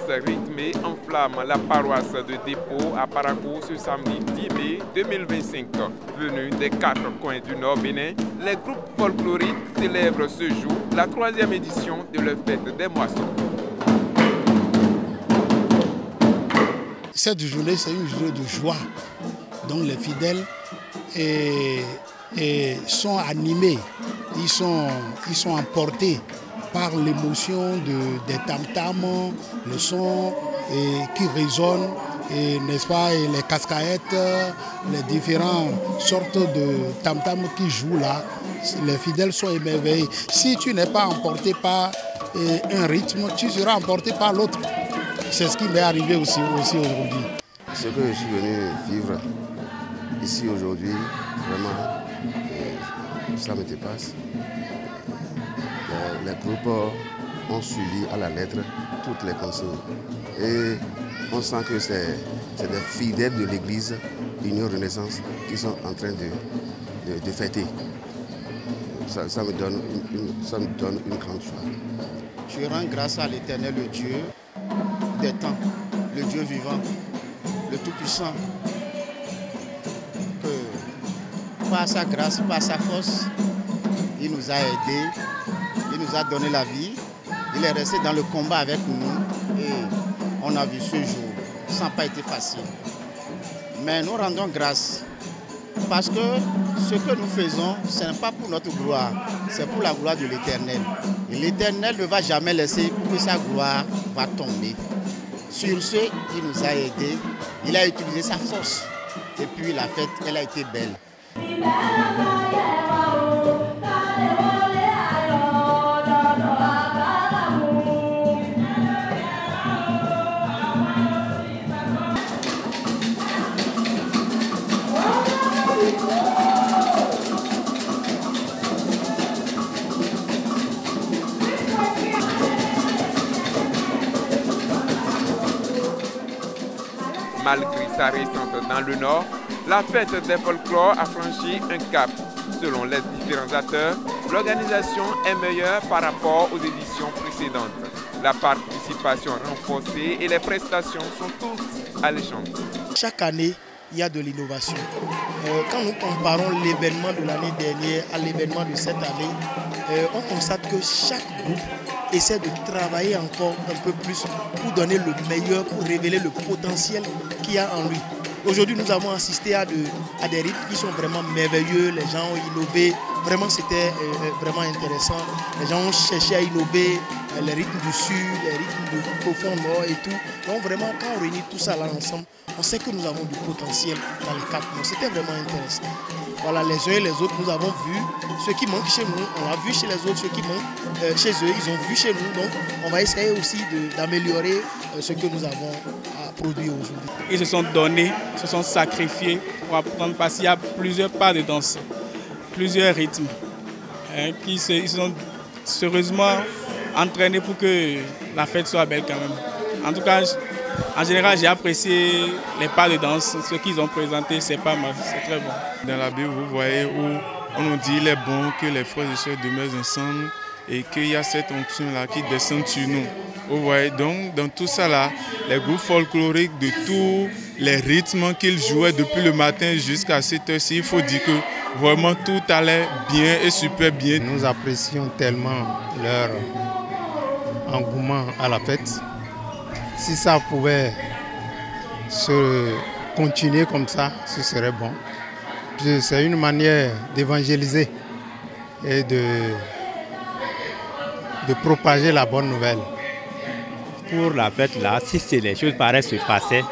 rythmée enflamme la paroisse de Dépôt à Parakou ce samedi 10 mai 2025. Venus des 4 coins du Nord Bénin, les groupes folkloriques célèbrent ce jour la 3e édition de leur fête des moissons. Cette journée, c'est une journée de joie. Donc les fidèles sont animés, ils sont emportés par l'émotion des tam-tams, le son qui résonne, n'est-ce pas, et les cascaettes, les différentes sortes de tam-tams qui jouent là. Les fidèles sont émerveillés. Si tu n'es pas emporté par un rythme, tu seras emporté par l'autre. C'est ce qui m'est arrivé aussi aujourd'hui. Ce que je suis venu vivre ici aujourd'hui, vraiment, ça me dépasse. Les groupes ont suivi à la lettre toutes les consignes. Et on sent que c'est des fidèles de l'église Union Renaissance qui sont en train de fêter. Ça me donne une grande joie. Je rends grâce à l'Éternel, le Dieu des temps, le Dieu vivant, le Tout-Puissant, que par sa grâce, par sa force, il nous a aidés, il nous a donné la vie, il est resté dans le combat avec nous et on a vu ce jour. Ça n'a pas été facile. Mais nous rendons grâce parce que ce que nous faisons, ce n'est pas pour notre gloire, c'est pour la gloire de l'Éternel. Et l'Éternel ne va jamais laisser que sa gloire va tomber. Sur ce, il nous a aidés, il a utilisé sa force. Et puis la fête, elle a été belle. Malgré sa récente dans le Nord, la fête des folklores a franchi un cap. Selon les différents acteurs, l'organisation est meilleure par rapport aux éditions précédentes. La participation renforcée et les prestations sont toutes alléchantes. Chaque année, il y a de l'innovation. Quand nous comparons l'événement de l'année dernière à l'événement de cette année, on constate que chaque groupe essaie de travailler encore un peu plus pour donner le meilleur, pour révéler le potentiel qu'il y a en lui. Aujourd'hui, nous avons assisté à des rythmes qui sont vraiment merveilleux. Les gens ont innové. Vraiment, c'était vraiment intéressant. Les gens ont cherché à innover les rythmes du sud, les rythmes du profond nord et tout. Donc vraiment, quand on réunit tout ça là ensemble, on sait que nous avons du potentiel dans les 4 mois. C'était vraiment intéressant. Voilà, les uns et les autres, nous avons vu ce qui manque chez nous. On a vu chez les autres ce qui manque chez eux. Ils ont vu chez nous. Donc, on va essayer aussi d'améliorer ce que nous avons produit aujourd'hui. Ils se sont donnés, se sont sacrifiés pour apprendre parce qu'il y a plusieurs pas de danse, plusieurs rythmes ils se sont sérieusement entraînés pour que la fête soit belle quand même. En tout cas, en général, j'ai apprécié les pas de danse. Ce qu'ils ont présenté, c'est pas mal, c'est très bon. Dans la Bible, vous voyez où on nous dit qu'il est bon que les frères et sœurs demeurent ensemble et qu'il y a cette onction-là qui descend sur nous. Vous voyez, donc dans tout ça là, les groupes folkloriques de tous les rythmes qu'ils jouaient depuis le matin jusqu'à cette heure-ci, il faut dire que vraiment tout allait bien et super bien. Nous apprécions tellement leur engouement à la fête. Si ça pouvait se continuer comme ça, ce serait bon. C'est une manière d'évangéliser et de propager la bonne nouvelle. Pour la fête là, si les choses pareilles se passaient,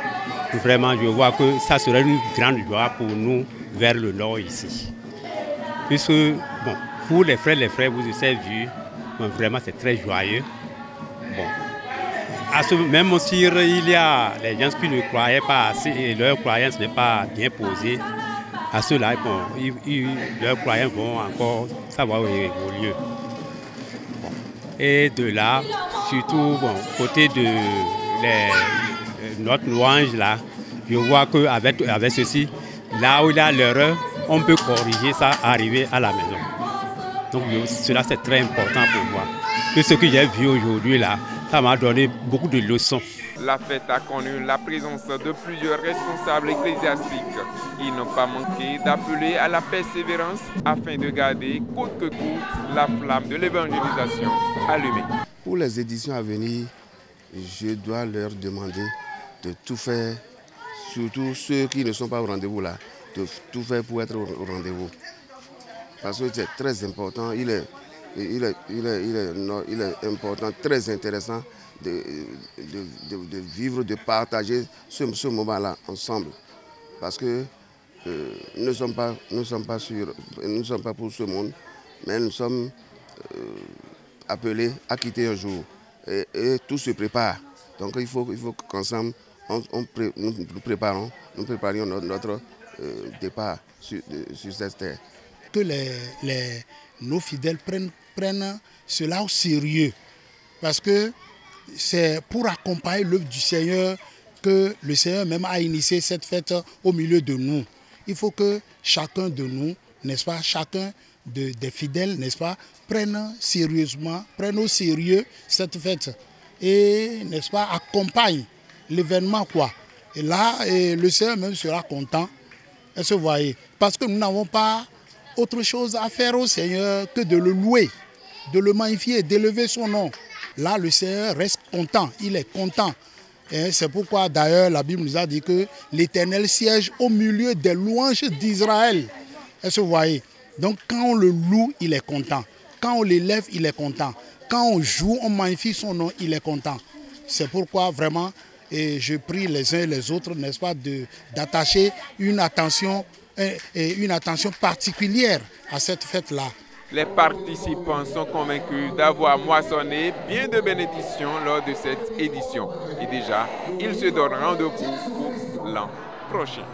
vraiment je vois que ça serait une grande joie pour nous vers le nord ici. Puisque, bon, pour les frères, vous avez vu, bon, vraiment c'est très joyeux. Bon. Même si il y a les gens qui ne croyaient pas assez et leur croyance n'est pas bien posée, à ceux-là, bon, leurs croyances vont encore savoir évoluer. Bon. Et de là, surtout bon, côté de notre louange là, je vois qu'avec ceci, là où il y a l'erreur, on peut corriger ça, arriver à la maison. Donc cela c'est très important pour moi. Et ce que j'ai vu aujourd'hui là, ça m'a donné beaucoup de leçons. La fête a connu la présence de plusieurs responsables ecclésiastiques. Ils n'ont pas manqué d'appeler à la persévérance afin de garder coûte que coûte la flamme de l'évangélisation allumée. Pour les éditions à venir, je dois leur demander de tout faire, surtout ceux qui ne sont pas au rendez-vous là, de tout faire pour être au rendez-vous. Parce que c'est très important, il est important, très intéressant de vivre, de partager ce moment-là ensemble. Parce que nous ne sommes pas pour ce monde, mais nous sommes appelés à quitter un jour. Et tout se prépare. Donc il faut qu'ensemble, nous préparions notre départ sur cette terre. Que nos fidèles prennent cela au sérieux. Parce que c'est pour accompagner l'œuvre du Seigneur que le Seigneur même a initié cette fête au milieu de nous. Il faut que chacun de nous, n'est-ce pas, chacun des fidèles, n'est-ce pas, prenne au sérieux cette fête et, n'est-ce pas, accompagne l'événement, quoi. Et là, le Seigneur même sera content. Est-ce que vous voyez? Parce que nous n'avons pas autre chose à faire au Seigneur que de le louer, de le magnifier, d'élever son nom. Là, le Seigneur reste content, il est content. C'est pourquoi d'ailleurs la Bible nous a dit que l'Éternel siège au milieu des louanges d'Israël. Est-ce que vous voyez? Donc quand on le loue, il est content. Quand on l'élève, il est content. Quand on joue, on magnifie son nom, il est content. C'est pourquoi vraiment, je prie les uns et les autres, n'est-ce pas, d'attacher une attention particulière à cette fête-là. Les participants sont convaincus d'avoir moissonné bien de bénédictions lors de cette édition. Et déjà, ils se donnent rendez-vous pour l'an prochain.